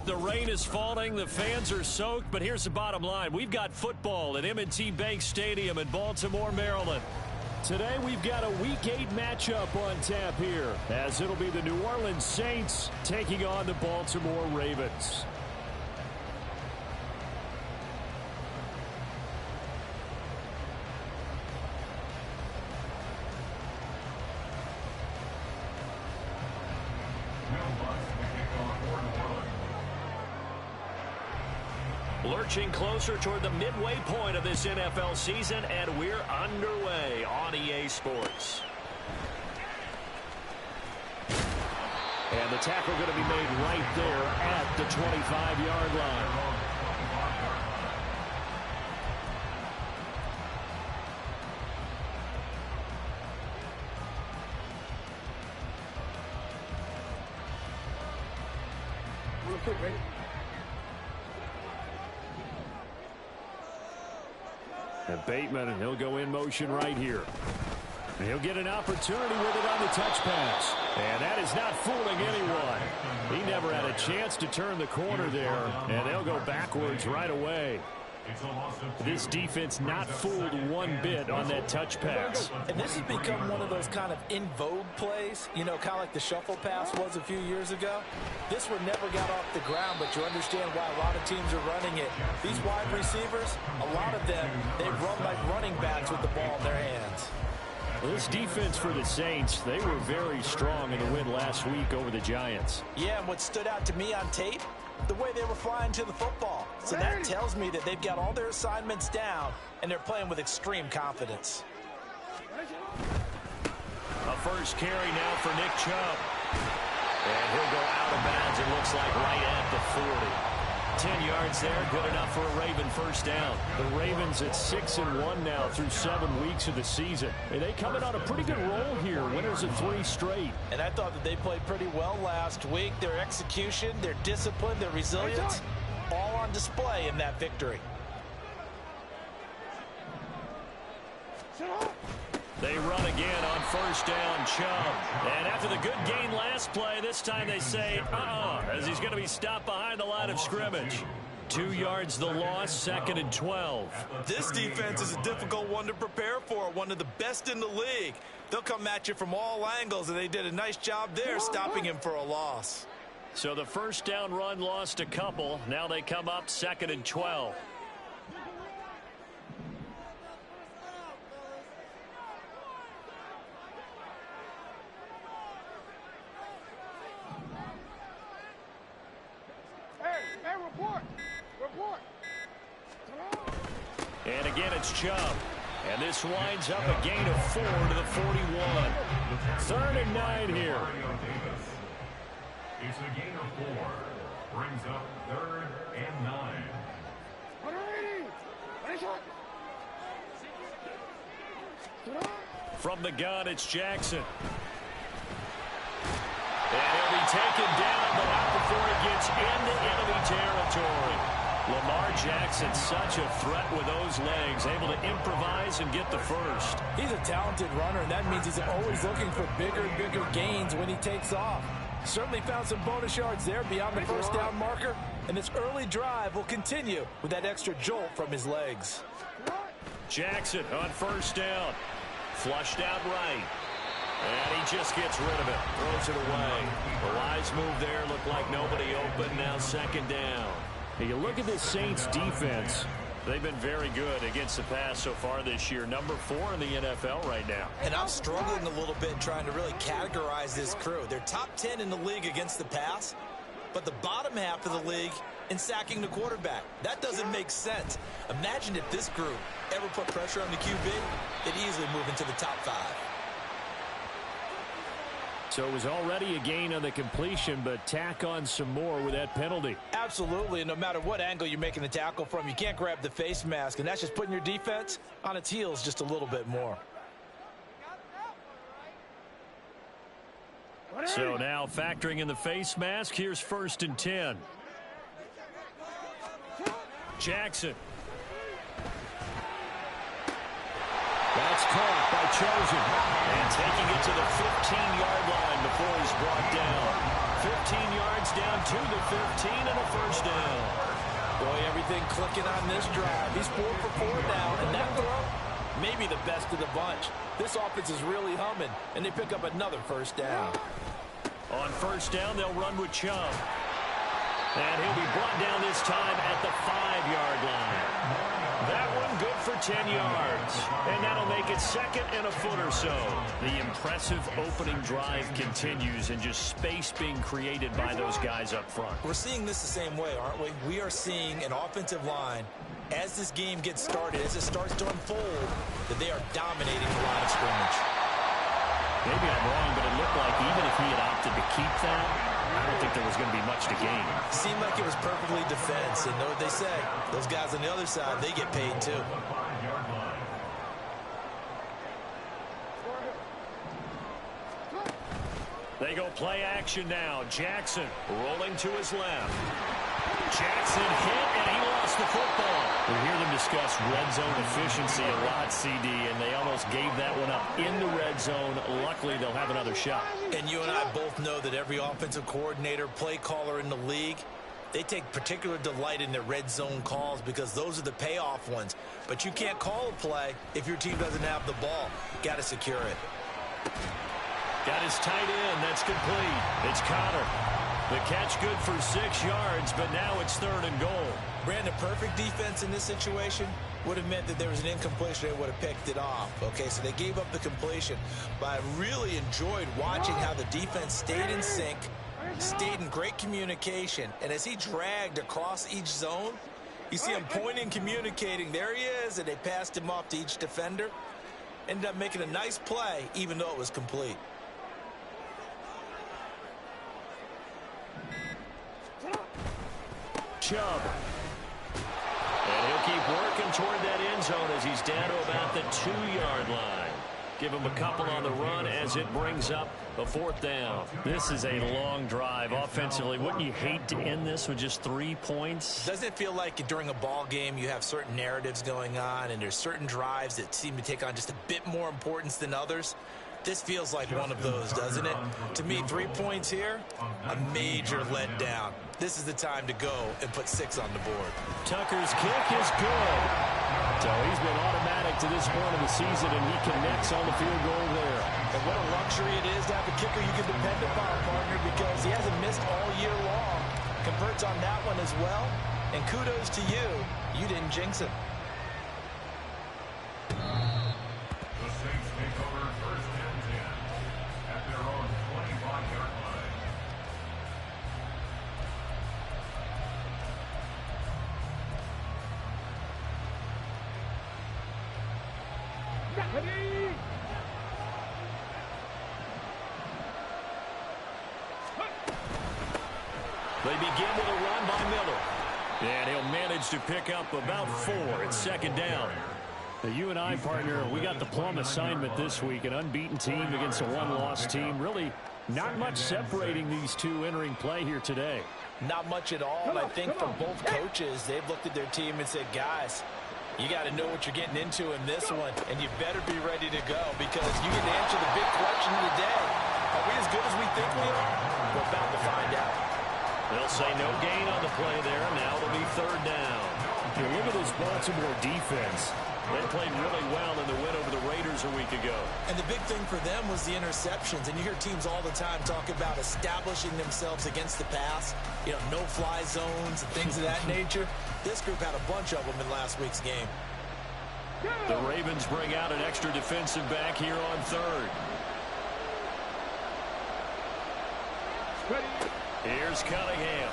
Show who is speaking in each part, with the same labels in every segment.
Speaker 1: The rain is falling, the fans are soaked, but here's the bottom line. We've got football at M&T Bank Stadium in Baltimore, Maryland. Today we've got a Week 8 matchup on tap here, as it'll be the New Orleans Saints taking on the Baltimore Ravens. Lurching closer toward the midway point of this NFL season, and we're underway on EA Sports. And the tackle going to be made right there at the 25-yard line. And Bateman, he'll go in motion right here. And he'll get an opportunity with it on the touch pass. And that is not fooling anyone. He never had a chance to turn the corner there, and they'll go backwards right away. This defense not fooled one bit on that touch pass.
Speaker 2: And this has become one of those kind of in vogue plays, you know, kind of like the shuffle pass was a few years ago. This one never got off the ground, but you understand why a lot of teams are running it. These wide receivers, a lot of them, they run like running backs with the ball in their hands.
Speaker 1: Well, this defense for the Saints, they were very strong in the win last week over the Giants.
Speaker 2: Yeah, and what stood out to me on tape, the way they were flying to the football. So that tells me that they've got all their assignments down, and they're playing with extreme confidence.
Speaker 1: A first carry now for Nick Chubb. And he'll go out of bounds, it looks like right at the 40. 10 yards there, good enough for a Raven first down. The Ravens at 6-1 now through 7 weeks of the season. And they come in on a pretty good roll here, winners of 3 straight.
Speaker 2: And I thought that they played pretty well last week. Their execution, their discipline, their resilience, all on display in that victory.
Speaker 1: They run again on first down, Chubb. And after the good gain last play, this time they say, as he's going to be stopped behind the line of scrimmage. 2 yards the loss, 2nd and 12.
Speaker 2: This defense is a difficult one to prepare for, one of the best in the league. They'll come at you from all angles, and they did a nice job there stopping him for a loss.
Speaker 1: So the first down run lost a couple. Now they come up 2nd and 12. And again, it's Chubb. And this winds up a gain of 4 to the 41. 3rd and 9 here.
Speaker 3: It's a gain of 4. Brings up 3rd and 9.
Speaker 1: From the gun, it's Jackson. And he'll be taken down, but not before he gets into enemy territory. Lamar Jackson, such a threat with those legs, able to improvise and get the first.
Speaker 2: He's a talented runner, and that means he's always looking for bigger and bigger gains when he takes off. Certainly found some bonus yards there beyond the first down marker, and this early drive will continue with that extra jolt from his legs.
Speaker 1: Jackson on first down. Flushed out right. And he just gets rid of it. Throws it away. A wise move there. Looked like nobody open. Now 2nd down. Hey, you look at this Saints defense. They've been very good against the pass so far this year. Number 4 in the NFL right now.
Speaker 2: And I'm struggling a little bit trying to really categorize this crew. They're top 10 in the league against the pass, but the bottom half of the league in sacking the quarterback. That doesn't make sense. Imagine if this group ever put pressure on the QB, they'd easily move into the top 5.
Speaker 1: So it was already a gain on the completion, but tack on some more with that penalty.
Speaker 2: Absolutely, and no matter what angle you're making the tackle from, you can't grab the face mask, and that's just putting your defense on its heels just a little bit more.
Speaker 1: So now factoring in the face mask, here's 1st and 10. Jackson. That's caught by Chosen. And taking it to the 15-yard line before he's brought down. 15 yards down to the 15 and a first down.
Speaker 2: Boy, everything clicking on this drive. He's 4 for 4 now, and that throw, maybe the best of the bunch. This offense is really humming, and they pick up another first down.
Speaker 1: On first down, they'll run with Chubb. And he'll be brought down this time at the 5-yard line. That one good for 10 yards. And that'll make it second and a foot or so. The impressive opening drive continues, and just space being created by those guys up front.
Speaker 2: We're seeing this the same way, aren't we? We are seeing an offensive line, as this game gets started, as it starts to unfold, that they are dominating the line of scrimmage.
Speaker 1: Maybe I'm wrong, but it looked like even if he had opted to keep that, I don't think there was going to be much to gain.
Speaker 2: Seemed like it was perfectly defense, and know what they say. Those guys on the other side, they get paid too.
Speaker 1: They go play action now. Jackson rolling to his left. Jackson hit, and he lost the football. We hear them discuss red zone efficiency a lot, CD, and they almost gave that one up in the red zone. Luckily, they'll have another shot.
Speaker 2: And you and I both know that every offensive coordinator, play caller in the league, they take particular delight in their red zone calls because those are the payoff ones. But you can't call a play if your team doesn't have the ball. Got to secure it.
Speaker 1: Got his tight end. That's complete. It's Connor. The catch good for 6 yards, but now it's 3rd and goal.
Speaker 2: Brandon, perfect defense in this situation would have meant that there was an incompletion. They would have picked it off. Okay, so they gave up the completion. But I really enjoyed watching how the defense stayed in sync, stayed in great communication. And as he dragged across each zone, you see him pointing, communicating. There he is, and they passed him off to each defender. Ended up making a nice play, even though it was complete.
Speaker 1: Chubb. And he'll keep working toward that end zone as he's down to about the 2-yard line. Give him a couple on the run as it brings up the 4th down. This is a long drive offensively. Wouldn't you hate to end this with just 3 points?
Speaker 2: Doesn't it feel like during a ball game you have certain narratives going on and there's certain drives that seem to take on just a bit more importance than others? This feels like one of those, doesn't it? To me, 3 points here, a major letdown. This is the time to go and put 6 on the board.
Speaker 1: Tucker's kick is good. So he's been automatic to this point of the season, and he connects on the field goal there.
Speaker 2: And what a luxury it is to have a kicker you can depend upon, partner, because he hasn't missed all year long. Converts on that one as well. And kudos to you. You didn't jinx it.
Speaker 3: The Saints take over 1st and 10 at their own 25-yard line.
Speaker 1: They begin with a run by Miller. And he'll manage to pick up about 4. It's 2nd down. Now, you and I, partner, we got the plum assignment this week. An unbeaten team against a one-loss team. Really not much separating these two entering play here today.
Speaker 2: Not much at all. I think for both coaches, they've looked at their team and said, guys, you got to know what you're getting into in this one, and you better be ready to go because you get to answer the big question of the day. Are we as good as we think we are? We're about to find out.
Speaker 1: They'll say no gain on the play there. Now it'll be 3rd down. You look at this Baltimore defense. They played really well in the win over the Raiders a week ago.
Speaker 2: And the big thing for them was the interceptions. And you hear teams all the time talk about establishing themselves against the pass. You know, no-fly zones and things of that nature. This group had a bunch of them in last week's game.
Speaker 1: The Ravens bring out an extra defensive back here on 3rd. Here's Cunningham.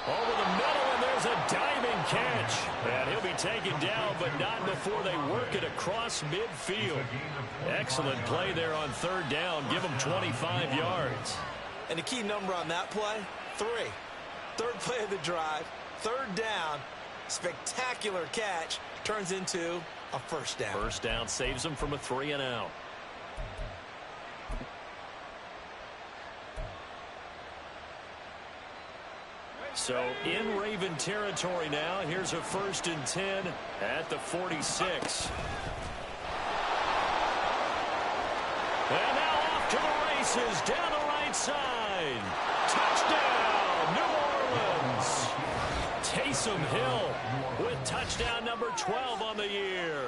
Speaker 1: Over the middle, and there's a diving catch. And he'll be taken down, but not before they work it across midfield. Excellent play there on 3rd down. Give them 25 yards.
Speaker 2: And the key number on that play, 3. 3rd play of the drive, 3rd down, spectacular catch, turns into a 1st down.
Speaker 1: 1st down saves them from a 3-and-out. So in Raven territory now. Here's a 1st and 10 at the 46. And now off to the bounces down the right side. Touchdown, New Orleans. Taysom Hill with touchdown number 12 on the year.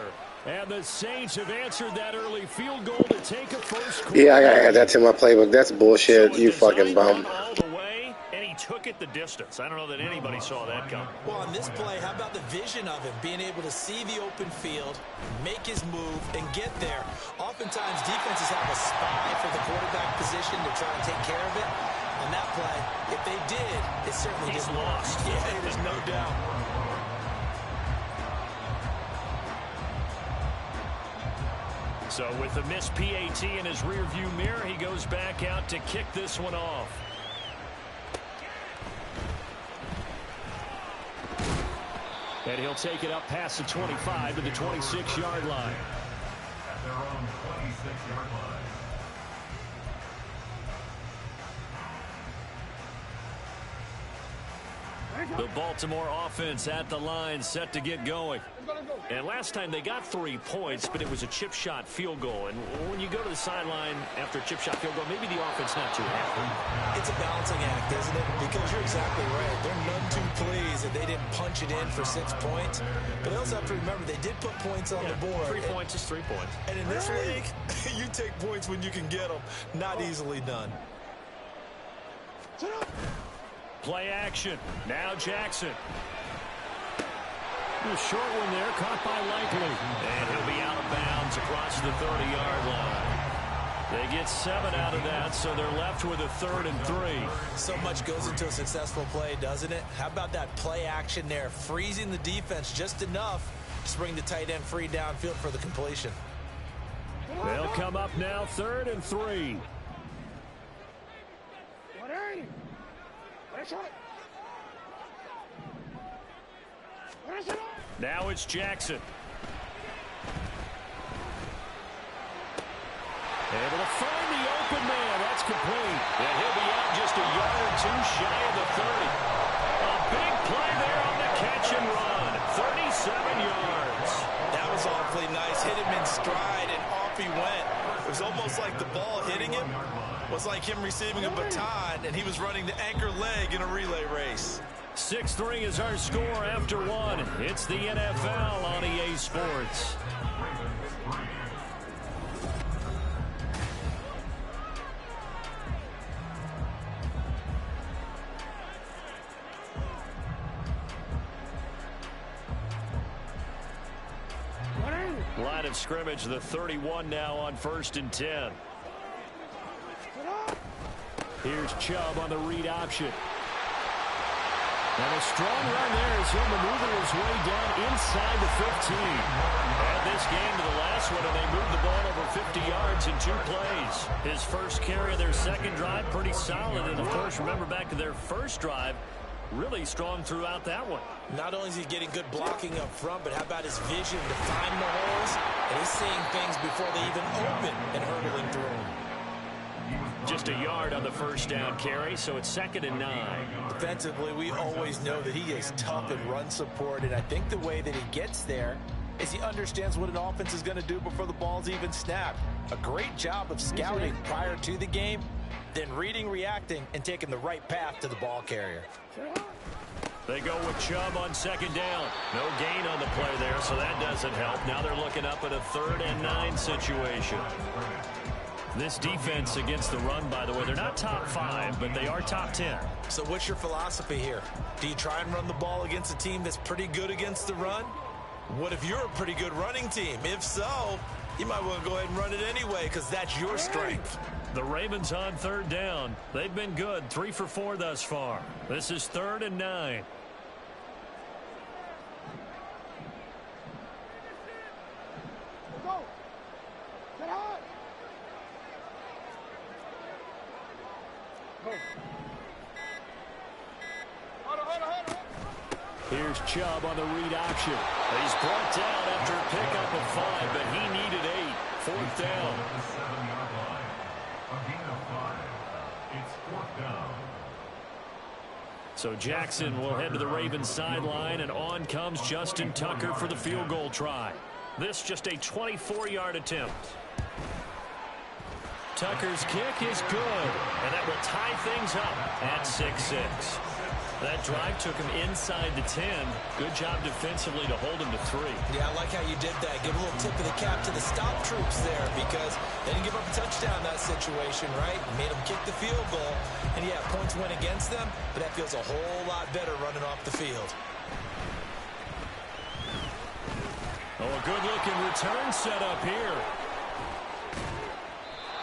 Speaker 1: And the Saints have answered that early field goal to take a first quarter.
Speaker 4: Yeah, I gotta add that to my playbook. That's bullshit,
Speaker 1: So
Speaker 4: you fucking bum.
Speaker 1: all the way, and he took it the distance. I don't know that anybody saw that coming.
Speaker 2: Well, on this play, how about the vision of him, being able to see the open field, make his move, and get there. Oftentimes, defenses have a spy for the quarterback position to try and take care of it. On that play, if they did, it certainly
Speaker 1: He's
Speaker 2: didn't
Speaker 1: lost.
Speaker 2: Yeah, there's no doubt.
Speaker 1: So with the missed PAT in his rearview mirror, he goes back out to kick this one off. And he'll take it up past the 25 to the 26-yard line.
Speaker 3: At their own 26-yard line.
Speaker 1: The Baltimore offense at the line, set to get going. And last time they got 3 points, but it was a chip shot field goal. And when you go to the sideline after a chip shot field goal, maybe the offense not too happy.
Speaker 2: It's a balancing act, isn't it? Because you're exactly right. They're none too pleased that they didn't punch it in for 6 points. But they also have to remember they did put points on the board.
Speaker 1: 3 points is 3 points.
Speaker 2: And in this league, you take points when you can get them. Not easily done.
Speaker 1: Play action. Now Jackson. A short one there, caught by Likely. And he'll be out of bounds across the 30-yard line. They get 7 out of that, so they're left with a 3rd and 3.
Speaker 2: So much goes into a successful play, doesn't it? How about that play action there, freezing the defense just enough to bring the tight end free downfield for the completion.
Speaker 1: They'll come up now, 3rd and 3. Now it's Jackson. Able to find the open man. That's complete. And he'll be out just a yard or 2 shy of the 30. A big play there on the catch and run. 37 yards.
Speaker 2: That was awfully nice. Hit him in stride, and off he went. It was almost like the ball hitting him was like him receiving a baton, and he was running the anchor leg in a relay race.
Speaker 1: 6-3 is our score after 1. It's the NFL on EA Sports. Line of scrimmage, the 31 now on 1st and 10. Here's Chubb on the read option. And a strong run there as he'll maneuver his way down inside the 15. Add this game to the last one, and they moved the ball over 50 yards in 2 plays. His first carry of their second drive, pretty solid. And, of course, remember back to their first drive, really strong throughout that one.
Speaker 2: Not only is he getting good blocking up front, but how about his vision to find the holes? And he's seeing things before they even open and hurdling through them.
Speaker 1: Just a yard on the first down carry, so it's 2nd and 9.
Speaker 2: Defensively, we always know that he is tough in run support, and I think the way that he gets there is he understands what an offense is going to do before the ball's even snapped. A great job of scouting prior to the game, then reading, reacting, and taking the right path to the ball carrier.
Speaker 1: They go with Chubb on 2nd down. No gain on the play there, so that doesn't help. Now they're looking up at a 3rd and 9 situation. This defense against the run, by the way, they're not top 5, but they are top 10.
Speaker 2: So what's your philosophy here? Do you try and run the ball against a team that's pretty good against the run? What if you're a pretty good running team? If so, you might want to go ahead and run it anyway because that's your strength.
Speaker 1: The Ravens on 3rd down. They've been good, 3 for 4 thus far. This is 3rd and 9. Here's Chubb on the read option. He's brought down after a pickup of 5, but he needed 8. 4th down.
Speaker 3: The 7-yard line. A gain of 5. It's 4th down.
Speaker 1: So Jackson will head to the Ravens sideline, and on comes Justin Tucker for the field goal try. This just a 24-yard attempt. Tucker's kick is good, and that will tie things up at 6-6. That drive took him inside the 10. Good job defensively to hold him to 3.
Speaker 2: Yeah, I like how you did that. Give a little tip of the cap to the stop troops there because they didn't give up a touchdown in that situation, right? Made them kick the field goal. And, yeah, points went against them, but that feels a whole lot better running off the field.
Speaker 1: Oh, a good-looking return set up here.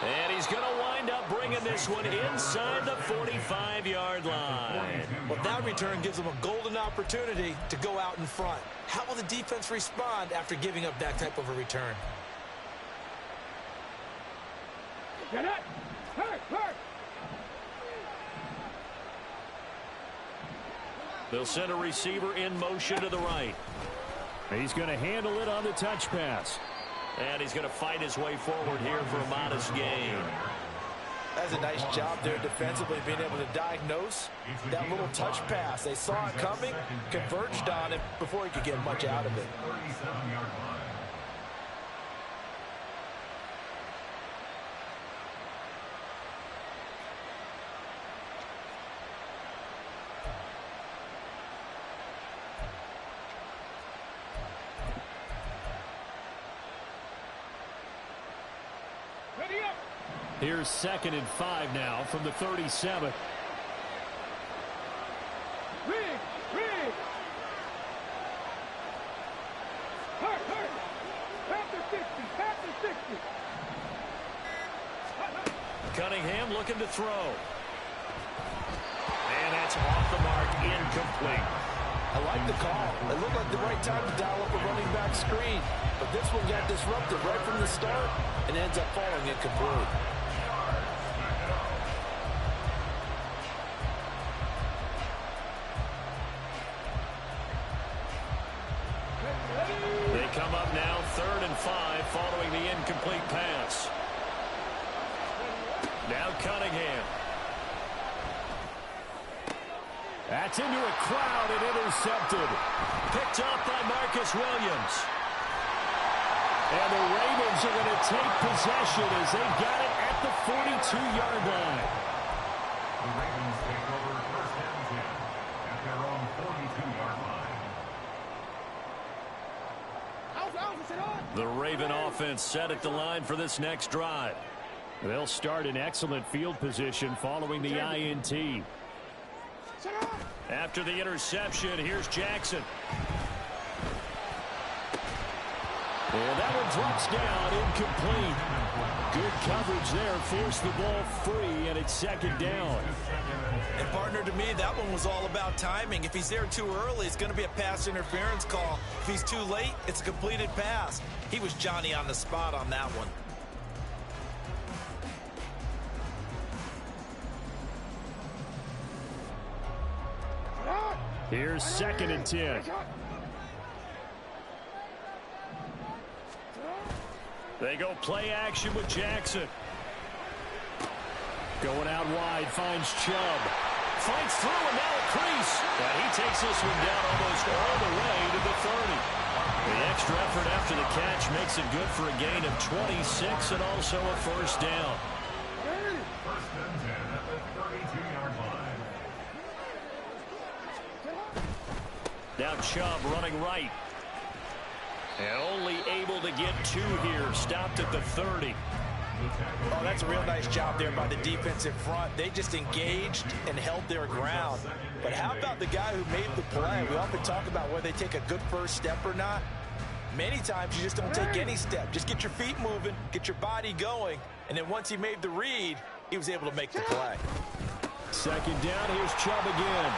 Speaker 1: And he's going to wind up bringing this one inside the 45-yard line.
Speaker 2: Well, that return gives them a golden opportunity to go out in front. How will the defense respond after giving up that type of a return?
Speaker 5: Get it! Hurt!
Speaker 1: They'll send a receiver in motion to the right. He's going to handle it on the touch pass. And he's going to fight his way forward here for a modest gain.
Speaker 2: That's a nice job there defensively, being able to diagnose that little touch pass. They saw it coming, converged on it before he could get much out of it.
Speaker 1: Here's 2nd and 5 now from the 37.
Speaker 5: Rig! Hurt! Past the 60!
Speaker 1: Cunningham looking to throw. And that's off the mark, incomplete.
Speaker 2: I like the call. It looked like the right time to dial up a running back screen. But this one got disrupted right from the start and ends up falling incomplete.
Speaker 1: They come up now 3rd and 5 following the incomplete pass. Now Cunningham. That's into a crowd and intercepted. Picked up by Marcus Williams. And the Ravens are going to take possession as they got it at the 42-yard line.
Speaker 3: The Ravens take over 1st and 10 at their own 42-yard line.
Speaker 1: The Raven offense set at the line for this next drive. They'll start in excellent field position following the INT. After the interception, here's Jackson. And that one drops down, incomplete. Good coverage there, forced the ball free, and it's 2nd down.
Speaker 2: And partner, to me, that one was all about timing. If he's there too early, it's going to be a pass interference call. If he's too late, it's a completed pass. He was Johnny on the spot on that one.
Speaker 1: Here's 2nd and 10. They go play action with Jackson. Going out wide, finds Chubb. Fights through and now a crease. And he takes this one down almost all the way to the 30. The extra effort after the catch makes it good for a gain of 26 and also a 1st down.
Speaker 3: 1st and 10 at the 32-yard line.
Speaker 1: Now Chubb running right. And only able to get 2 here. Stopped at the 30.
Speaker 2: Oh, that's a real nice job there by the defensive front. They just engaged and held their ground. But how about the guy who made the play? We often talk about whether they take a good first step or not. Many times you just don't take any step. Just get your feet moving, get your body going, and then once he made the read, he was able to make the play.
Speaker 1: 2nd down, here's Chubb again.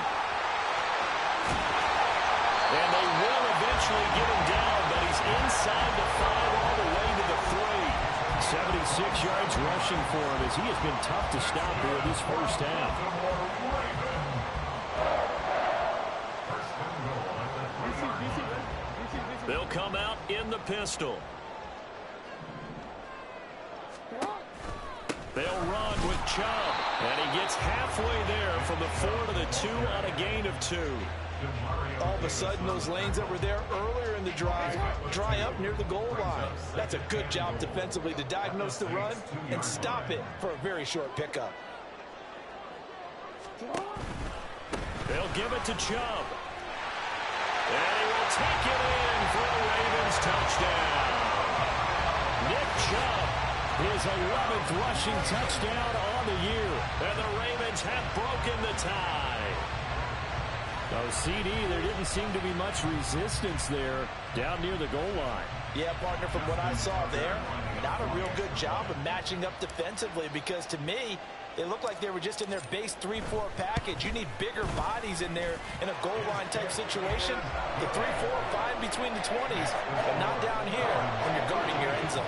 Speaker 1: And they will eventually get him down, but he's inside the 5 all the way to the 3. 76 yards rushing for him as he has been tough to stop here this 1st half. They'll come out in the pistol. They'll run with Chubb. And he gets halfway there from the 4 to the 2 on a gain of 2.
Speaker 2: All of a sudden, those lanes that were there earlier in the drive dry up near the goal line. That's a good job defensively to diagnose the run and stop it for a very short pickup.
Speaker 1: They'll give it to Chubb. And he will take it in for a Ravens touchdown. Nick Chubb, his 11th rushing touchdown on the year. And the Ravens have broken the tie.
Speaker 6: Oh, CD, there didn't seem to be much resistance there down near the goal line.
Speaker 2: Yeah, partner, from what I saw there, not a real good job of matching up defensively because to me, it looked like they were just in their base 3-4 package. You need bigger bodies in there in a goal line type situation. The 3-4, fine between the 20s, but not down here when you're guarding your end zone.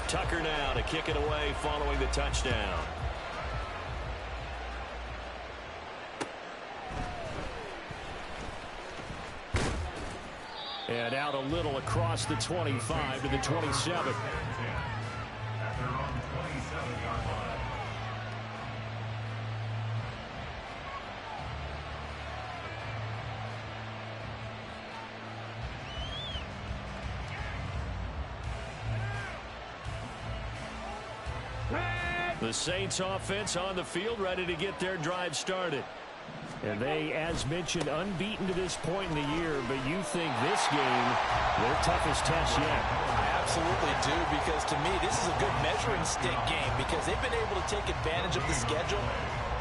Speaker 1: Tucker now to kick it away following the touchdown. And out a little across the 25 to the 27. The Saints offense on the field ready to get their drive started.
Speaker 6: And they, as mentioned, unbeaten to this point in the year, but you think this game, their toughest test yet.
Speaker 2: I absolutely do, because to me, this is a good measuring stick game because they've been able to take advantage of the schedule.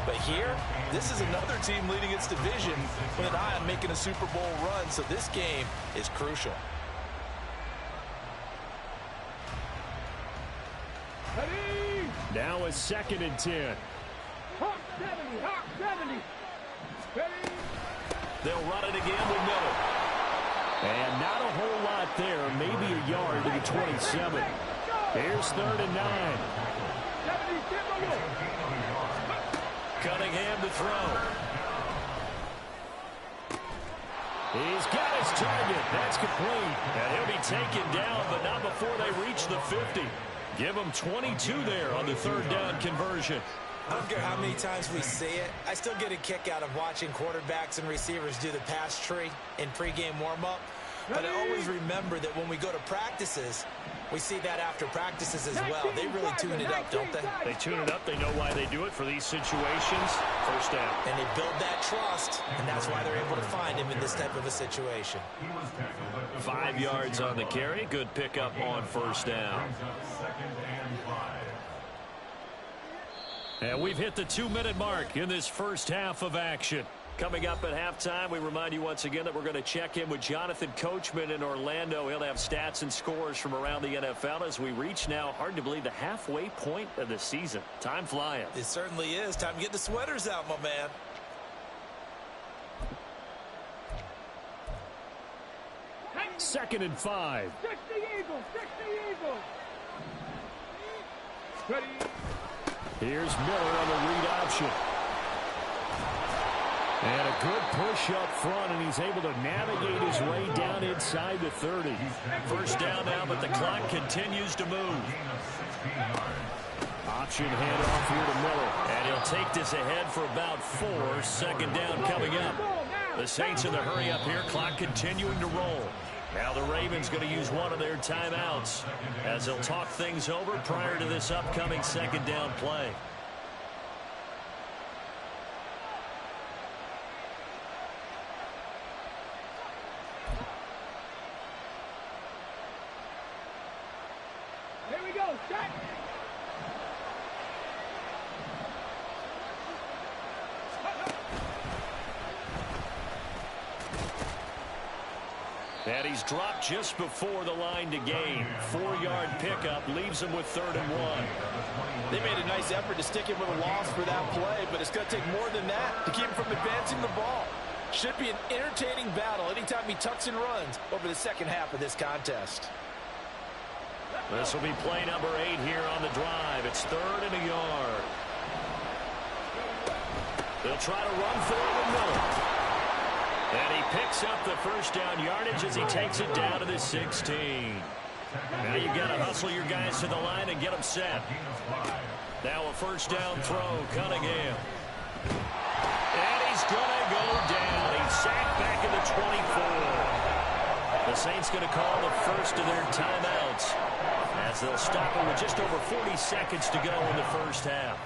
Speaker 2: But here, this is another team leading its division with an eye on making a Super Bowl run, so this game is crucial.
Speaker 6: Now a 2nd and 10.
Speaker 5: Hawk 70, Hawk 70. Ready?
Speaker 1: They'll run it again with Miller.
Speaker 6: And not a whole lot there, maybe a yard to the 27. Here's 3rd and 9.
Speaker 5: 70,
Speaker 1: Cunningham to throw.
Speaker 6: He's got his target. That's complete.
Speaker 1: And he'll be taken down, but not before they reach the 50. Give them 22 there on the 3rd down conversion.
Speaker 2: I don't care how many times we see it. I still get a kick out of watching quarterbacks and receivers do the pass tree in pregame warm-up. But I always remember that when we go to practices, we see that after practices as well. They really tune it up, don't they?
Speaker 6: They tune it up. They know why they do it for these situations. 1st down.
Speaker 2: And they build that trust, and that's why they're able to find him in this type of a situation.
Speaker 1: 5 yards on the carry. Good pickup on 1st down. And we've hit the 2-minute mark in this first half of action. Coming up at halftime, we remind you once again that we're going to check in with Jonathan Coachman in Orlando. He'll have stats and scores from around the NFL as we reach now, hard to believe, the halfway point of the season. Time flying.
Speaker 2: It certainly is. Time to get the sweaters out, my man.
Speaker 6: Second and 5.
Speaker 5: 60 Eagles, 60 Eagles. Ready?
Speaker 6: Here's Miller on the read option. And a good push up front, and he's able to navigate his way down inside the 30.
Speaker 1: 1st down now, but the clock continues to move.
Speaker 6: Option handoff here to Miller.
Speaker 1: And he'll take this ahead for about 4. 2nd down coming up. The Saints in the hurry up here, clock continuing to roll. Now the Ravens going to use one of their timeouts as they'll talk things over prior to this upcoming 2nd down play.
Speaker 5: Here we go, set.
Speaker 1: And he's dropped just before the line to gain. 4-yard pickup leaves him with 3rd and 1.
Speaker 2: They made a nice effort to stick him with a loss for that play, but it's going to take more than that to keep him from advancing the ball. Should be an entertaining battle anytime he tucks and runs over the second half of this contest.
Speaker 1: This will be play number 8 here on the drive. It's 3rd and a yard. They'll try to run for it with Miller. And he picks up the first down yardage as he takes it down to the 16. Now you got to hustle your guys to the line and get them set. Now a first down throw, Cunningham. And he's going to go down. He's sacked back at the 24. The Saints going to call the first of their timeouts as they'll stop him with just over 40 seconds to go in the first half.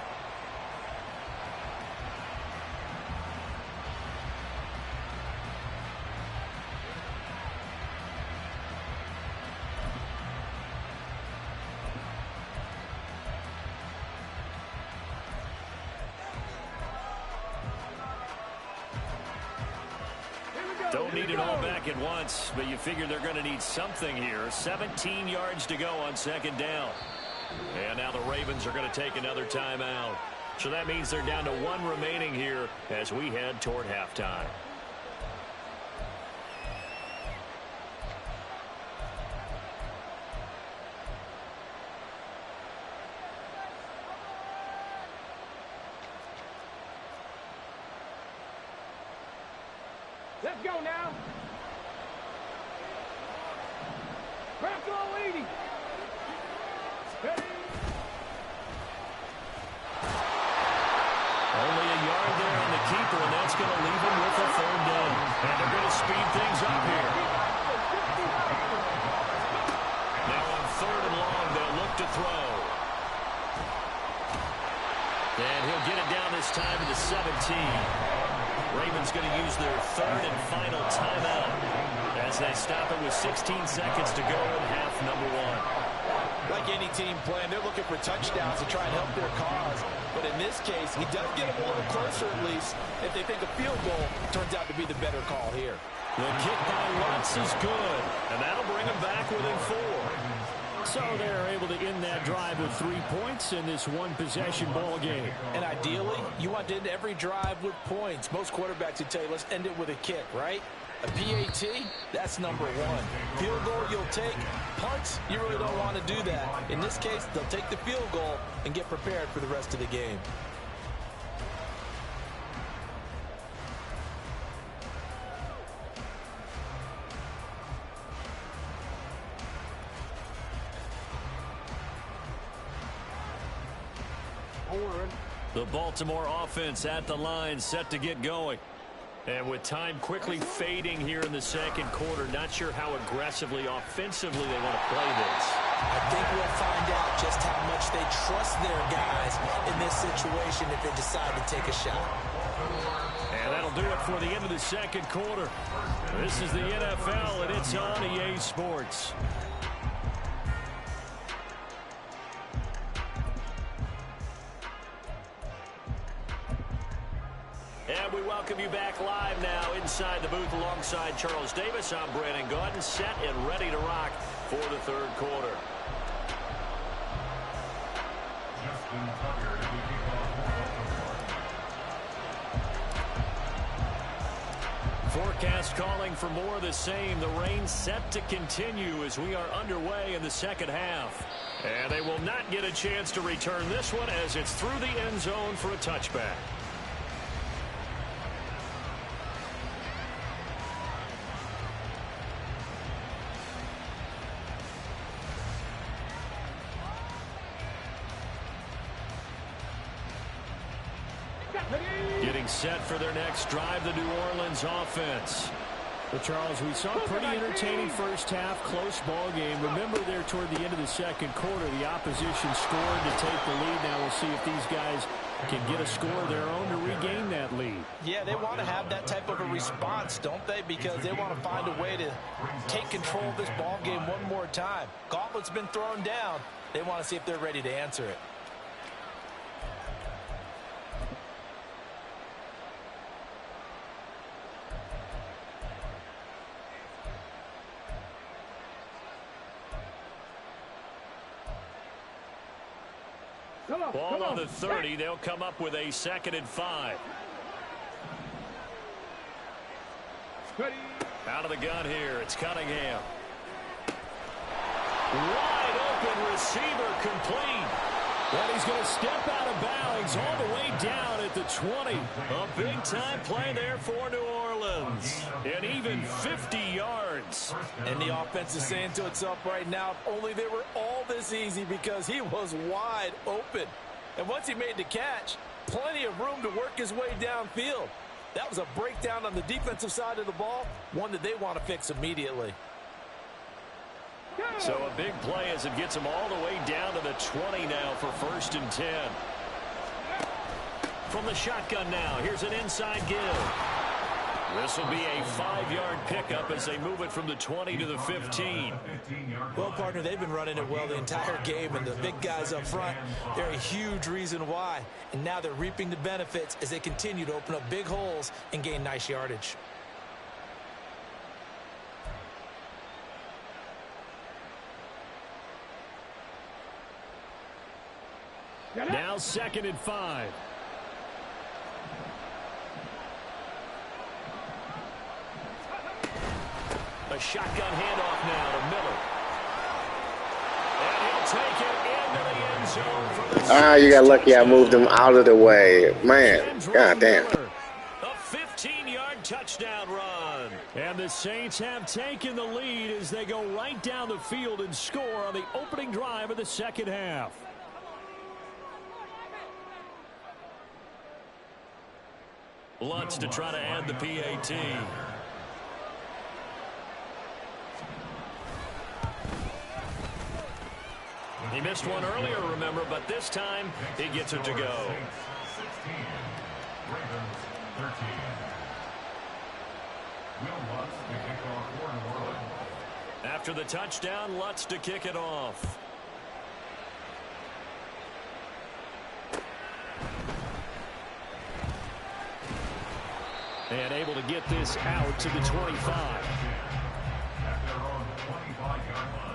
Speaker 1: Don't need it all back at once, but you figure they're going to need something here. 17 yards to go on second down. And now the Ravens are going to take another timeout. So that means they're down to one remaining here as we head toward halftime.
Speaker 5: Let's go now. Crack on leading. Steady.
Speaker 1: Only a yard there on the keeper, and that's going to leave him with a third down. And they're going to speed things up here. Now on third and long, they'll look to throw. And he'll get it down this time to the 17. Ravens going to use their third and final timeout as they stop it with 16 seconds to go in half number one.
Speaker 2: Like any team playing, they're looking for touchdowns to try and help their cause. But in this case, he does get them a little closer at least. If they think a field goal turns out to be the better call here.
Speaker 1: The kick by Lutz is good, and that'll bring them back within 4.
Speaker 6: So they're able to end that drive with 3 points in this one-possession ball game.
Speaker 2: And ideally, you want to end every drive with points. Most quarterbacks would tell you, let's end it with a kick, right? A PAT, that's number one. Field goal you'll take. Punts, you really don't want to do that. In this case, they'll take the field goal and get prepared for the rest of the game.
Speaker 1: The Baltimore offense at the line, set to get going. And with time quickly fading here in the second quarter, not sure how aggressively, offensively they want to play this.
Speaker 2: I think we'll find out just how much they trust their guys in this situation if they decide to take a shot.
Speaker 1: And that'll do it for the end of the second quarter. This is the NFL, and it's on EA Sports. And we welcome you back live now inside the booth alongside Charles Davis. I'm Brandon Gaudin, set and ready to rock for the third quarter.
Speaker 3: Justin Tucker to kick off for Baltimore.
Speaker 1: Forecast calling for more of the same. The rain set to continue as we are underway in the second half. And they will not get a chance to return this one as it's through the end zone for a touchback. Getting set for their next drive, the New Orleans offense.
Speaker 6: But Charles, we saw a pretty entertaining first half, close ball game. Remember there toward the end of the second quarter, the opposition scored to take the lead. Now we'll see if these guys can get a score of their own to regain that lead.
Speaker 2: Yeah, they want to have that type of a response, don't they? Because they want to find a way to take control of this ball game one more time. Gauntlet's been thrown down. They want to see if they're ready to answer it.
Speaker 1: Ball on the 30. They'll come up with a 2nd and 5. Out of the gun here. It's Cunningham. Wide open receiver complete.
Speaker 6: And he's going to step out of bounds all the way down at the 20.
Speaker 1: A big-time play there for New Orleans. And even 50 yards.
Speaker 2: And the offense is saying to itself right now, if only they were all this easy, because he was wide open. And once he made the catch, plenty of room to work his way downfield. That was a breakdown on the defensive side of the ball, one that they want to fix immediately.
Speaker 1: So a big play as it gets him all the way down to the 20 now for 1st and 10. From the shotgun now, here's an inside give. This will be a 5-yard pickup as they move it from the 20 to the 15.
Speaker 2: Well, partner, they've been running it well the entire game, and the big guys up front, they're a huge reason why. And now they're reaping the benefits as they continue to open up big holes and gain nice yardage.
Speaker 6: Now 2nd and 5.
Speaker 1: A shotgun handoff now to Miller. And he'll take it into the end zone for the
Speaker 4: Ah, you got lucky I moved him out of the way. Man, god damn.
Speaker 1: A 15-yard touchdown run.
Speaker 6: And the Saints have taken the lead as they go right down the field and score on the opening drive of the 2nd half.
Speaker 1: Lutz to try to add the PAT. He missed one earlier, remember, but this time he gets it to go.
Speaker 3: 16, Ravens 13. Will Lutz to kick off for New Orleans.
Speaker 1: After the touchdown, Lutz to kick it off.
Speaker 6: And able to get this out to the 25.
Speaker 3: At their own 25-yard line.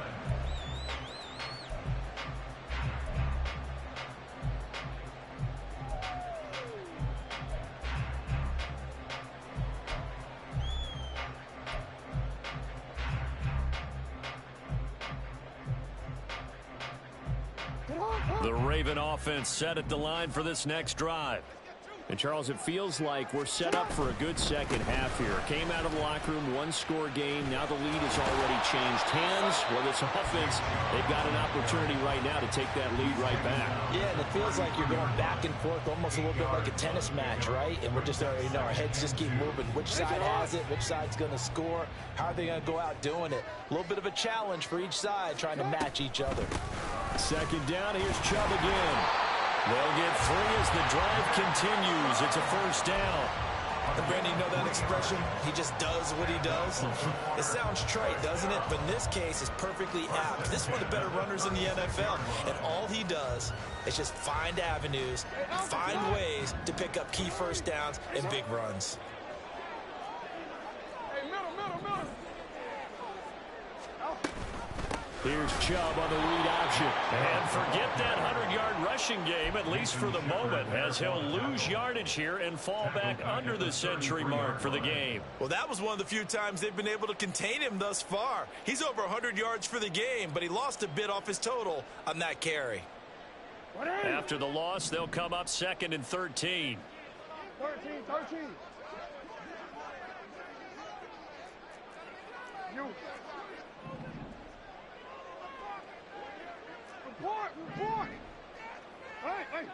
Speaker 1: The Raven offense set at the line for this next drive.
Speaker 6: And, Charles, it feels like we're set up for a good second half here. Came out of the locker room, one-score game. Now the lead has already changed hands. Well, this offense, they've got an opportunity right now to take that lead right back.
Speaker 2: Yeah, and it feels like you're going back and forth, almost a little bit like a tennis match, right? And we're just already know our heads just keep moving. Which side has it? Which side's going to score? How are they going to go out doing it? A little bit of a challenge for each side, trying to match each other.
Speaker 6: 2nd down, here's Chubb again.
Speaker 1: They'll get 3 as the drive continues. It's a 1st down.
Speaker 2: And Brandon, you know that expression? He just does what he does. It sounds trite, doesn't it? But in this case, it's perfectly apt. This is one of the better runners in the NFL. And all he does is just find avenues, find ways to pick up key 1st downs and big runs.
Speaker 5: Hey, middle.
Speaker 6: Here's Chubb on the read option.
Speaker 1: And forget that 100-yard rushing game, at least for the moment, as he'll lose yardage here and fall back under the century mark for the game.
Speaker 2: Well, that was one of the few times they've been able to contain him thus far. He's over 100 yards for the game, but he lost a bit off his total on that carry.
Speaker 1: After the loss, they'll come up 2nd and 13.
Speaker 5: 13. You. Report. Hey.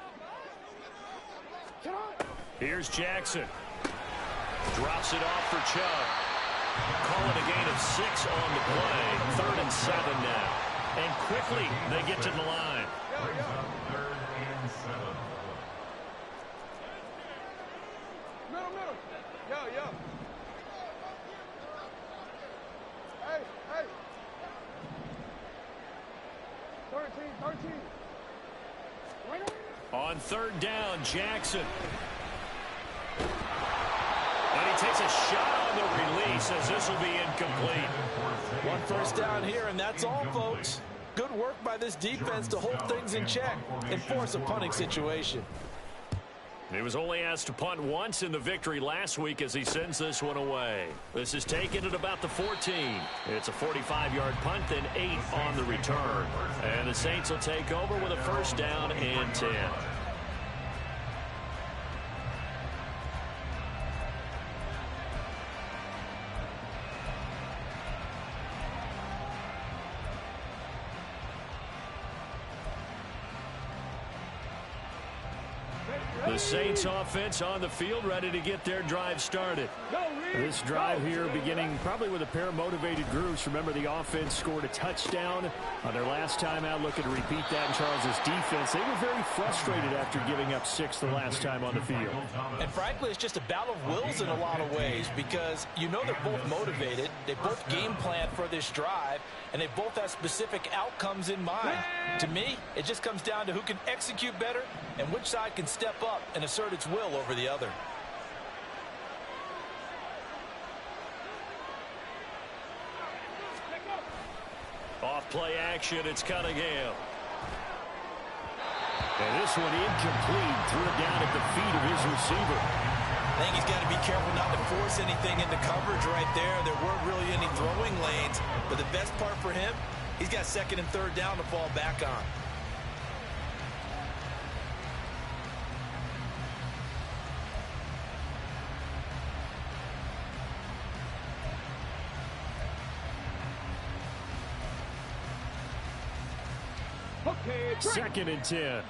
Speaker 5: Get on.
Speaker 1: Here's Jackson. Drops it off for Chubb. Call it a gain of 6 on the play. 3rd and 7 now. And quickly, they get to the line.
Speaker 3: Brings up 3rd and 7.
Speaker 5: Middle. Yo. Hey. 13.
Speaker 1: On 3rd down, Jackson. And he takes a shot on the release as this will be incomplete.
Speaker 2: 1 1st down here, and that's all, folks. Good work by this defense to hold things in check and force a punting situation.
Speaker 1: He was only asked to punt once in the victory last week as he sends this one away. This is taken at about the 14. It's a 45-yard punt, then 8 on the return. And the Saints will take over with a first down and 10. The Saints offense on the field, ready to get their drive started. This drive here beginning probably with a pair of motivated groups. Remember, the offense scored a touchdown on their last time out, looking to repeat that in Charles' defense. They were very frustrated after giving up 6 the last time on the field.
Speaker 2: And frankly, it's just a battle of wills in a lot of ways, because you know they're both motivated. They both game plan for this drive, and they both have specific outcomes in mind. To me, it just comes down to who can execute better and which side can step up and assert its will over the other.
Speaker 1: Off play action, it's Cunningham. And this one incomplete, threw it down at the feet of his receiver.
Speaker 2: I think he's got to be careful not to force anything into coverage right there. There weren't really any throwing lanes, but the best part for him, he's got second and third down to fall back on.
Speaker 6: Second and 10.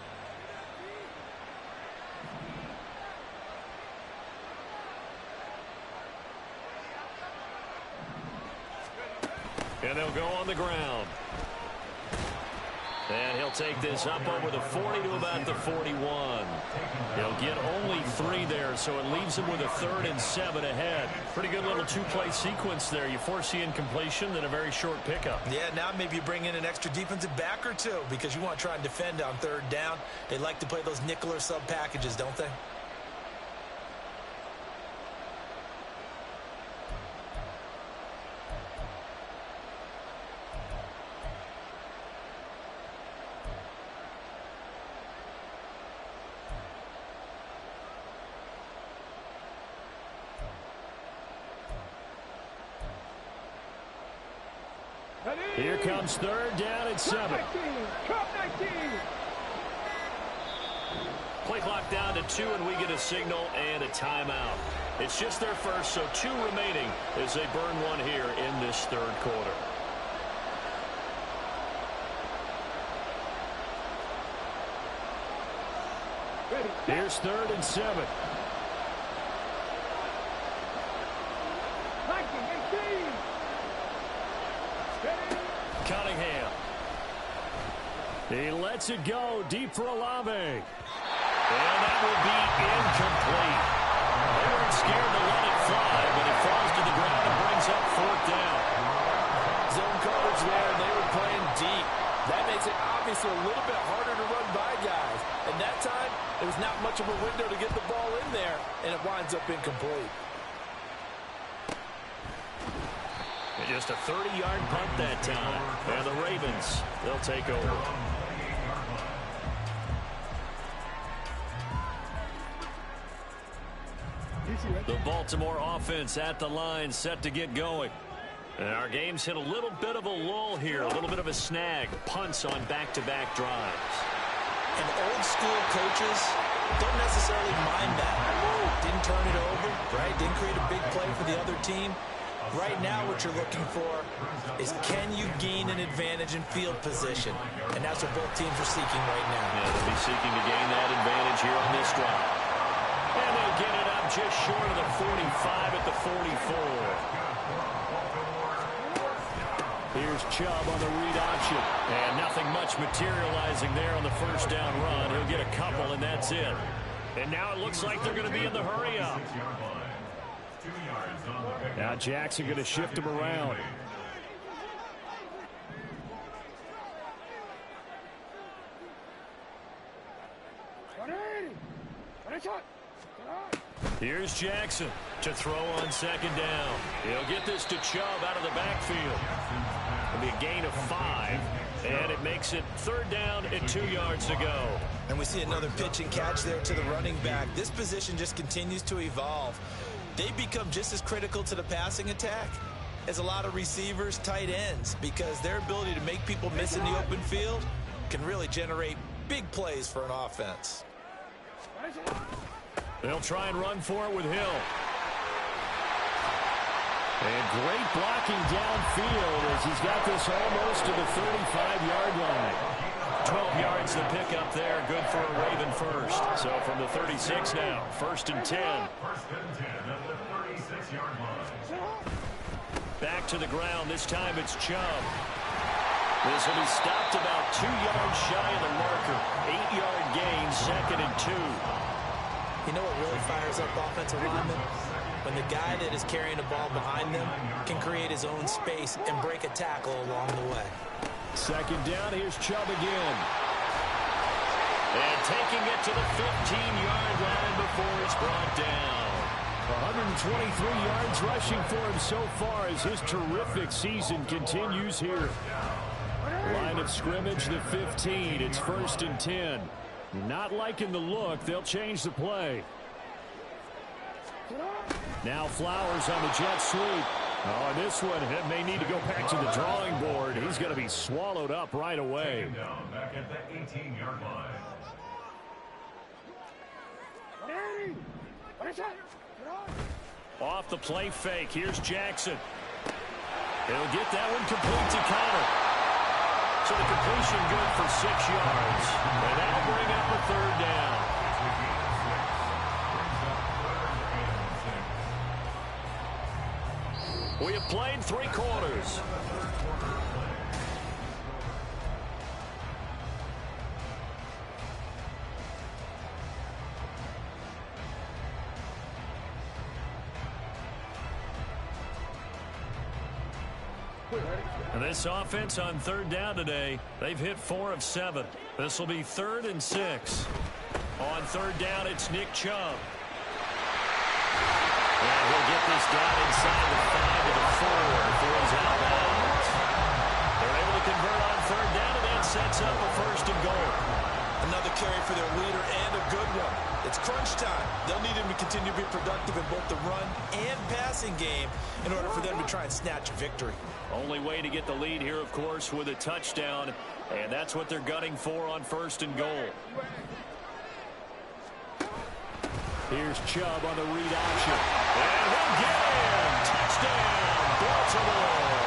Speaker 1: And they'll go on the ground. And he'll take this up over the 40 to about the 41. He'll get only 3 there, so it leaves him with a 3rd and 7 ahead. Pretty good little 2-play sequence there. You force the incompletion, then a very short pickup.
Speaker 2: Yeah, now maybe you bring in an extra defensive back or two because you want to try and defend on 3rd down. They like to play those nickel or sub packages, don't they?
Speaker 6: Here comes 3rd down and 7.
Speaker 1: Play clock down to 2, and we get a signal and a timeout. It's just their first, so 2 remaining as they burn one here in this 3rd quarter.
Speaker 6: Here's 3rd and 7.
Speaker 1: Cunningham.
Speaker 6: He lets it go deep for Olave.
Speaker 1: And that will be incomplete. They weren't scared to let it fly, but it falls to the ground and brings up 4th down.
Speaker 7: Zone coverage there, and they were playing deep. That makes it obviously a little bit harder to run by guys. And that time, there was not much of a window to get the ball in there, and it winds up incomplete.
Speaker 1: And just a 30-yard punt that time. And the Ravens, they'll take over. The Baltimore offense at the line, set to get going. And our game's hit a little bit of a lull here, a little bit of a snag. Punts on back-to-back drives.
Speaker 2: And old school coaches don't necessarily mind that. Didn't turn it over, right? Didn't create a big play for the other team. Right now what you're looking for is, can you gain an advantage in field position? And that's what both teams are seeking right now.
Speaker 1: Yeah, they'll be seeking to gain that advantage here on this drive. And they'll get it up just short of the 45 at the 44.
Speaker 6: Here's Chubb on the read option.
Speaker 1: And nothing much materializing there on the first down run. He'll get a couple, and that's it. And now it looks like they're going to be in the hurry-up.
Speaker 6: Now Jackson going to shift him around.
Speaker 1: Here's Jackson to throw on second down. He'll get this to Chubb out of the backfield. It'll be a gain of 5, and it makes it third down and 2 yards to go.
Speaker 2: And we see another pitch and catch there to the running back. This position just continues to evolve. They become just as critical to the passing attack as a lot of receivers, tight ends, because their ability to make people miss in the open field can really generate big plays for an offense.
Speaker 1: They'll try and run for it with Hill. And great blocking downfield as he's got this almost to the 35-yard line. 12 yards to pick up there. Good for a Raven first. So from the 36 now, 1st and 10.
Speaker 3: First and 10 at the 36-yard line.
Speaker 1: Back to the ground. This time it's Chubb. This will be stopped about 2 yards shy of the marker. 8-yard gain, 2nd and 2.
Speaker 2: You know what really fires up offensive linemen? When the guy that is carrying the ball behind them can create his own space and break a tackle along the way.
Speaker 6: Second down, here's Chubb again.
Speaker 1: And taking it to the 15-yard line before it's brought down.
Speaker 6: 123 yards rushing for him so far as his terrific season continues here. Line of scrimmage, the 15. It's 1st and 10. Not liking the look. They'll change the play. Now Flowers on the jet sweep. Oh, and this one may need to go back to the drawing board. He's going to be swallowed up right away.
Speaker 3: Down back at the 18-yard line.
Speaker 1: Off the play fake. Here's Jackson. He'll get that one complete to Connor. So the completion good for 6 yards. And that'll bring up a third down. We have played 3 quarters. And this offense on third down today, they've hit 4 of 7. This will be 3rd and 6. On third down, it's Nick Chubb. And he'll get this down inside the 5 to the 4 before he's out of bounds. They're able to convert on third down, and that sets up a 1st and goal.
Speaker 2: Another carry for their leader and a good one. It's crunch time. They'll need him to continue to be productive in both the run and passing game in order for them to try and snatch a victory.
Speaker 1: Only way to get the lead here, of course, with a touchdown, and that's what they're gunning for on 1st and goal.
Speaker 6: Here's Chubb on the read option.
Speaker 1: And he'll get in. Touchdown, Baltimore.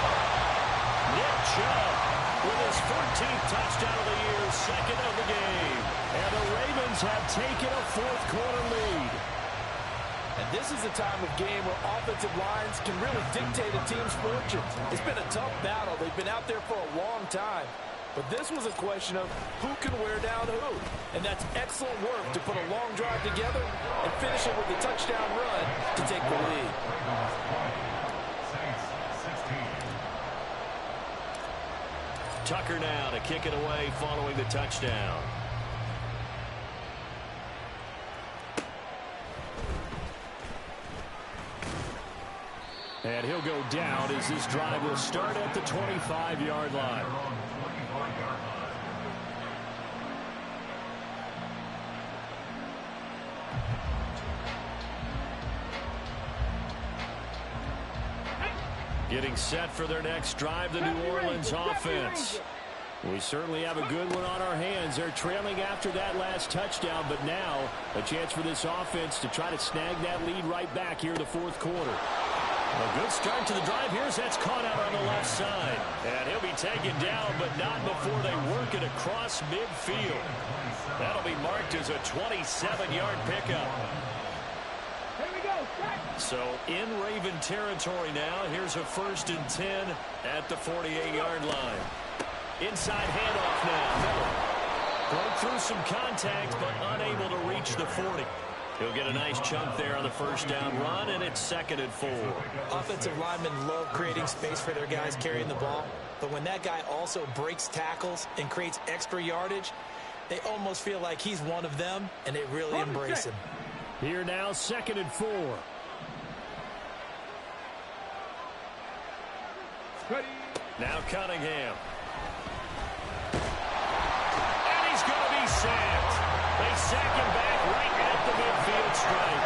Speaker 1: Nick Chubb with his 14th touchdown of the year, 2nd of the game.
Speaker 6: And the Ravens have taken a 4th quarter lead.
Speaker 7: And this is a time of game where offensive lines can really dictate a team's fortunes. It's been a tough battle. They've been out there for a long time. But this was a question of who can wear down who. And that's excellent work to put a long drive together and finish it with a touchdown run to take the lead.
Speaker 1: Tucker now to kick it away following the touchdown.
Speaker 6: And he'll go down as this drive will start at the 25-yard line.
Speaker 1: Getting set for their next drive, the New Orleans offense.
Speaker 6: We certainly have a good one on our hands. They're trailing after that last touchdown, but now a chance for this offense to try to snag that lead right back here in the 4th quarter.
Speaker 1: A good start to the drive. Here's that's caught out on the left side. And he'll be taken down, but not before they work it across midfield. That'll be marked as a 27-yard pickup.
Speaker 5: Here we go.
Speaker 1: So in Raven territory now. Here's a 1st and 10 at the 48-yard line. Inside handoff now. Miller broke through some contact, but unable to reach the 40. He'll get a nice chunk there on the 1st down run, and it's 2nd and 4.
Speaker 2: Offensive linemen love creating space for their guys carrying the ball. But when that guy also breaks tackles and creates extra yardage, they almost feel like he's one of them, and they really embrace him.
Speaker 6: Here now, 2nd and 4.
Speaker 5: Ready.
Speaker 1: Now Cunningham. And he's going to be sacked. They sack him back right at the midfield stripe.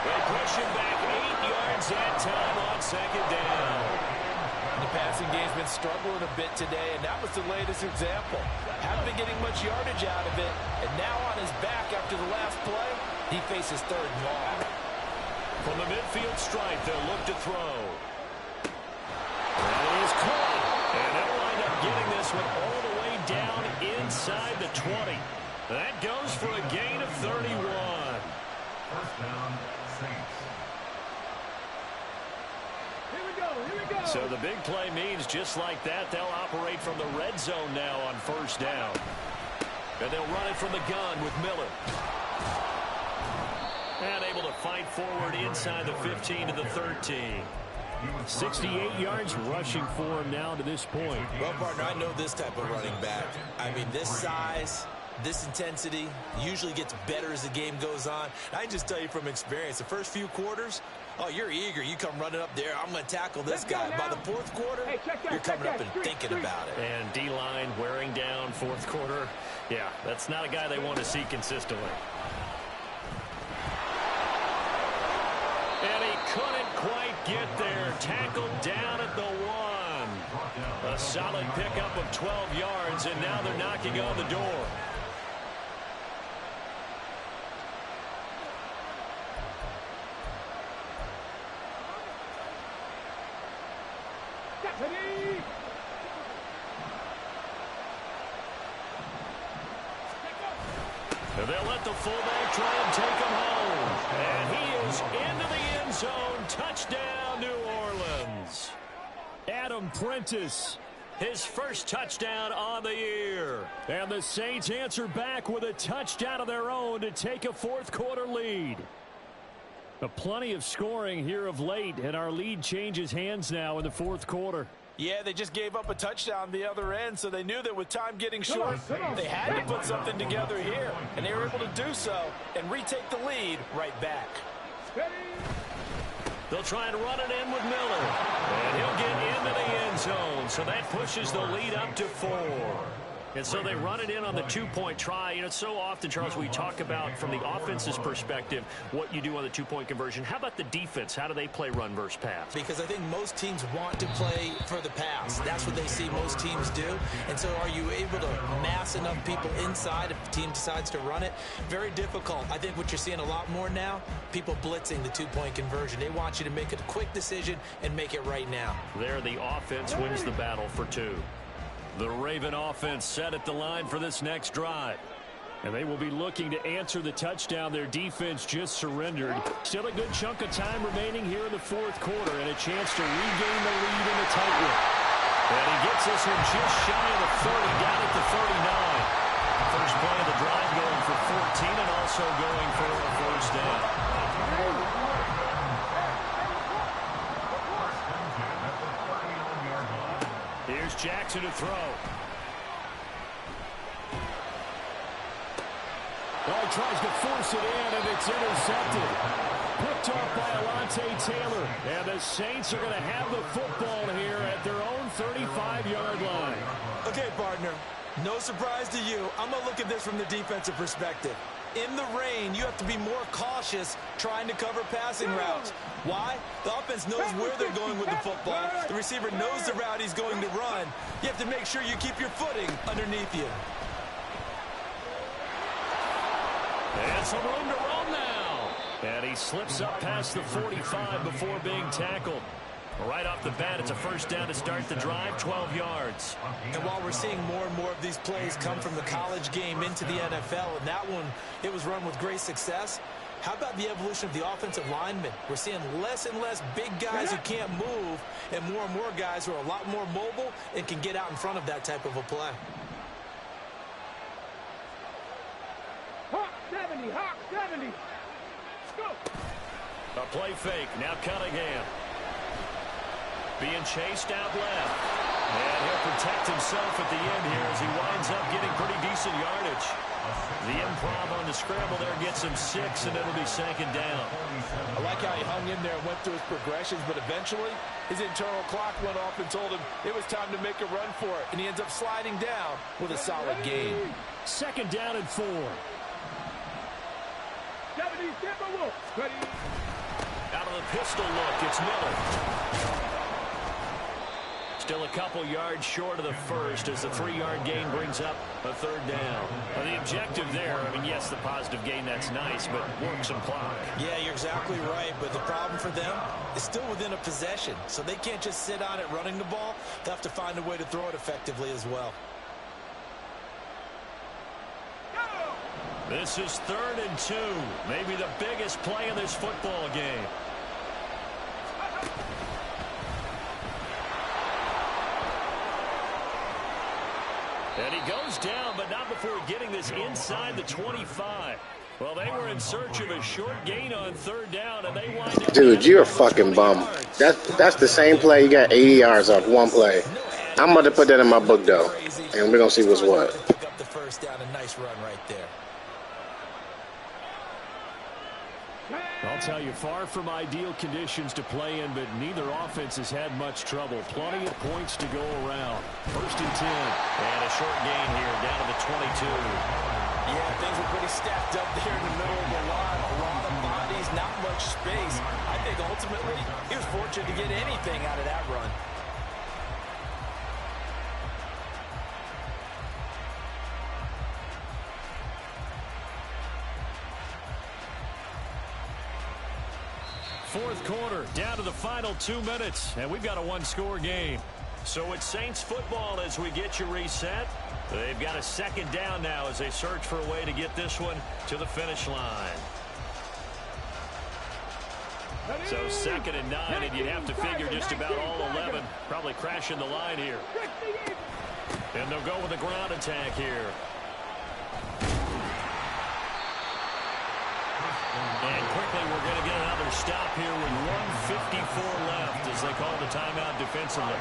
Speaker 1: They push him back 8 yards that time on 2nd down.
Speaker 7: The passing game's been struggling a bit today, and that was the latest example. Haven't been getting much yardage out of it, and now on his back after the last play, he faces 3rd and long.
Speaker 1: From the midfield stripe, they'll look to throw. That is caught. And they'll wind up getting this one all the way down inside the 20. That goes for a gain of 31.
Speaker 3: First down, Saints.
Speaker 5: Here we go. Here we go.
Speaker 1: So the big play means just like that, they'll operate from the red zone now on 1st down. And they'll run it from the gun with Miller. And able to fight forward inside the 15 to the 13.
Speaker 6: 68 yards rushing for him now to this point.
Speaker 2: Well, partner, I know this type of running back. I mean, this size, this intensity usually gets better as the game goes on. I can just tell you from experience, the first few quarters, oh, you're eager. You come running up there. I'm going to tackle this guy. By the 4th quarter, you're coming up and thinking about it.
Speaker 1: And D-line wearing down 4th quarter. Yeah, that's not a guy they want to see consistently. And he couldn't quite get there. Tackled down at the 1. A solid pickup of 12 yards, and now they're knocking on the door.
Speaker 5: Ready.
Speaker 1: And they'll let the fullback try and take him home. And he is into the end zone. Touchdown, New Orleans.
Speaker 6: Adam Prentice.
Speaker 1: His first touchdown on the year.
Speaker 6: And the Saints answer back with a touchdown of their own to take a 4th quarter lead. Plenty of scoring here of late, and our lead changes hands now in the 4th quarter.
Speaker 7: Yeah, they just gave up a touchdown the other end, so they knew that with time getting short, they had to put something together here, and they were able to do so and retake the lead right back.
Speaker 5: Ready.
Speaker 1: They'll try and run it in with Miller. And he'll get into the end zone, so that pushes the lead up to 4. And so they run it in on the 2-point try. You know, so often, Charles, we talk about from the offense's perspective what you do on the 2-point conversion. How about the defense? How do they play run versus pass?
Speaker 2: Because I think most teams want to play for the pass. That's what they see most teams do. And so are you able to mass enough people inside if the team decides to run it? Very difficult. I think what you're seeing a lot more now, people blitzing the 2-point conversion. They want you to make a quick decision and make it right now.
Speaker 1: There, the offense wins the battle for 2. The Raven offense set at the line for this next drive.
Speaker 6: And they will be looking to answer the touchdown their defense just surrendered. Still a good chunk of time remaining here in the 4th quarter and a chance to regain the lead in the tightrope.
Speaker 1: And he gets this one just shy of the 30, down at the 39. First play of the drive going for 14 and also going for a 1st down. Here's Jackson to throw.
Speaker 6: Well, he tries to force it in, and it's intercepted. Picked off by Alontae Taylor. And the Saints are going to have the football here at their own 35-yard line.
Speaker 2: Okay, partner, no surprise to you. I'm going to look at this from the defensive perspective. In the rain, you have to be more cautious trying to cover passing routes. Why? The offense knows where they're going with the football. The receiver knows the route he's going to run. You have to make sure you keep your footing underneath you.
Speaker 1: And some room to roam now. And he slips up past the 45 before being tackled. Right off the bat, it's a 1st down to start the drive, 12 yards.
Speaker 2: And while we're seeing more and more of these plays come from the college game into the NFL, and that one, it was run with great success, how about the evolution of the offensive linemen? We're seeing less and less big guys who can't move and more guys who are a lot more mobile and can get out in front of that type of a play.
Speaker 5: Hawk 70. Hawk 70. Let's go.
Speaker 1: A play fake. Now Cunningham. Being chased out left. And he'll protect himself at the end here as he winds up getting pretty decent yardage. The improv on the scramble there gets him 6, and it'll be second down.
Speaker 7: I like how he hung in there and went through his progressions, but eventually his internal clock went off and told him it was time to make a run for it, and he ends up sliding down with a solid gain.
Speaker 6: Second down and 4.
Speaker 5: 70, Wolf. Ready.
Speaker 1: Out of the pistol look, it's Miller. Still a couple yards short of the first as the 3-yard gain brings up a third down. Well, the objective there, I mean, yes, the positive gain, that's nice, but work some clock.
Speaker 2: Yeah, you're exactly right, but the problem for them is still within a possession, so they can't just sit on it running the ball. They'll have to find a way to throw it effectively as well.
Speaker 1: This is 3rd and 2, maybe the biggest play in this football game. And he goes down, but not before getting this inside the 25. Well, they were in search of a short gain on 3rd down, and they wind up...
Speaker 4: Dude, you're a fucking bum. That's the same play. You got 80 yards off one play. I'm about to put that in my book, though, and we're going to see what's what.
Speaker 2: Pick up the first down, a nice run right there.
Speaker 6: I'll tell you, far from ideal conditions to play in, but neither offense has had much trouble. Plenty of points to go around. 1st and 10.
Speaker 1: And a short gain here down to the 22.
Speaker 7: Yeah, things were pretty stacked up there in the middle of the line. A lot of bodies, not much space. I think ultimately he was fortunate to get anything out of that run.
Speaker 6: Fourth quarter, down to the final 2 minutes, and we've got a 1-score game.
Speaker 1: So it's Saints football as we get you reset. They've got a second down now as they search for a way to get this one to the finish line. So 2nd and 9, and you'd have to figure just about all 11 probably crashing the line here. And they'll go with a ground attack here. And quickly we're going to get another stop here with 1:54 left as they call the timeout defensively.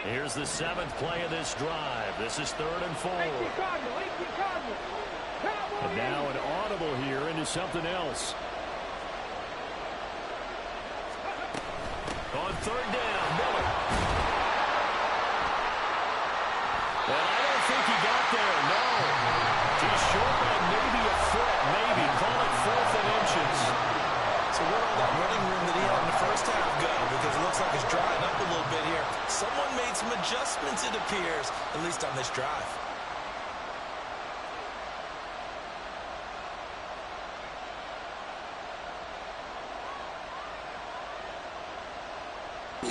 Speaker 1: Here's the 7th play of this drive. This is 3rd and 4.
Speaker 6: And now an audible here into something else.
Speaker 1: On 3rd down, Miller. And I don't think he got there, no. He's short by maybe a foot, maybe. Call it 4th and inches.
Speaker 2: So where all that running room that he had in the first half go? Because it looks like it's drying up a little bit here. Someone made some adjustments, it appears, at least on this drive.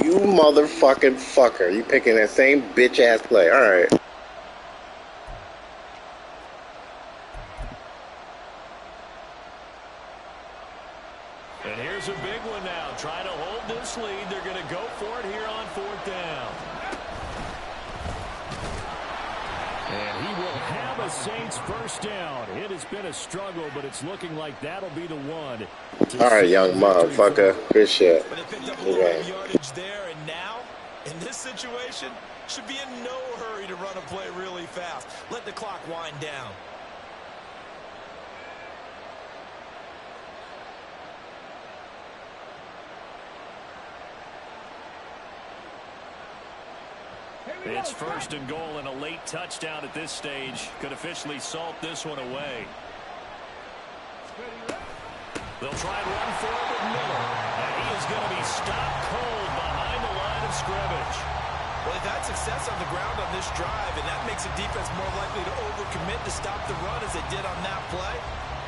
Speaker 4: You motherfucking fucker. You picking that same bitch-ass play. All right.
Speaker 1: And here's a big one now. Trying to hold this lead. They're going to go for it here on 4th down.
Speaker 6: And he will have a Saints first down. It has been a struggle, but it's looking like that'll be the one.
Speaker 4: All right, young motherfucker. Good shit.
Speaker 2: But they picked up a little bit of yardage there, and now, in this situation, should be in no hurry to run a play really fast. Let the clock wind down.
Speaker 1: It's 1st and goal, and a late touchdown at this stage could officially salt this one away. They'll try and run for it with Miller. And he is going to be stopped cold behind the line of scrimmage.
Speaker 2: Well, they've had success on the ground on this drive, and that makes the defense more likely to overcommit to stop the run as they did on that play.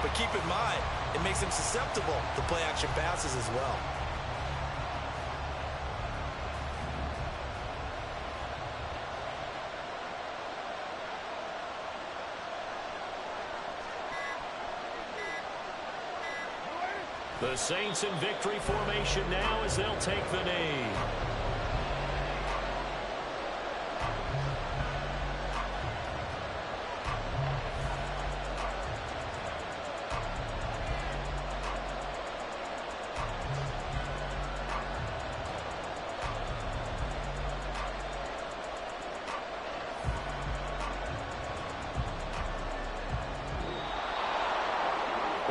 Speaker 2: But keep in mind, it makes them susceptible to play-action passes as well.
Speaker 1: The Saints in victory formation now as they'll take the knee.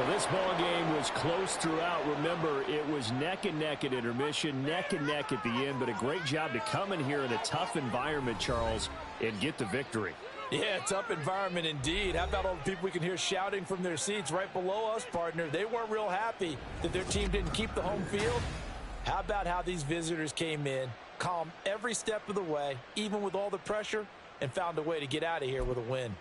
Speaker 6: Well, this ball game was close throughout. Remember, it was neck and neck at intermission, neck and neck at the end, but a great job to come in here in a tough environment, Charles, and get the victory.
Speaker 7: Yeah, tough environment indeed. How about all the people we can hear shouting from their seats right below us, partner? They weren't real happy that their team didn't keep the home field. How about how these visitors came in, calm every step of the way, even with all the pressure, and found a way to get out of here with a win?